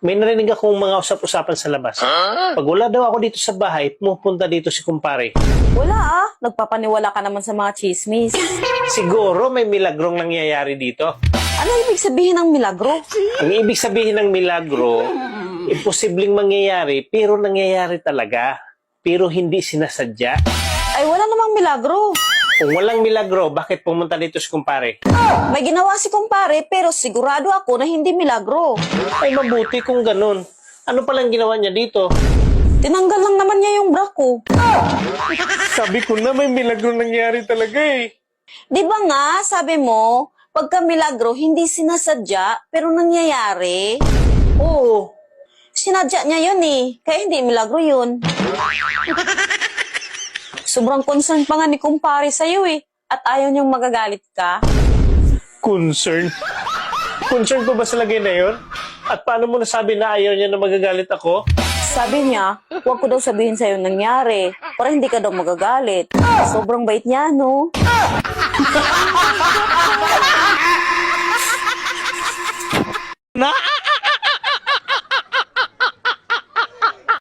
May narinig akong mga usap-usapan sa labas. Pag wala daw ako dito sa bahay, pumupunta dito si kumpare. Wala nagpapaniwala ka naman sa mga chismis. Siguro may milagrong nangyayari dito. Ano ibig sabihin ng milagro? Ang ibig sabihin ng milagro, imposibleng mangyayari, pero nangyayari talaga. Pero hindi sinasadya. Ay wala namang milagro. Kung walang milagro, bakit pumunta dito si kumpare? May ginawa si kumpare pero sigurado ako na hindi milagro. Ay mabuti kung ganun. Ano palang ginawa niya dito? Tinanggal lang naman niya yung bra ko. Sabi ko na may milagro nangyari talaga eh. Di ba nga, sabi mo, pagka milagro hindi sinasadya pero nangyayari? Oo. Sinadya niya yun eh, kaya hindi milagro yun. Sobrang concern pa nga ni kumpare sa'yo eh, at ayaw niyang magagalit ka. Concern? Concern ko ba sa lagay na yun? At paano mo nasabi na ayaw niya na magagalit ako? Sabi niya, huwag ko daw sabihin sa'yo nangyari, para hindi ka daw magagalit. Sobrang bait niya, no? Na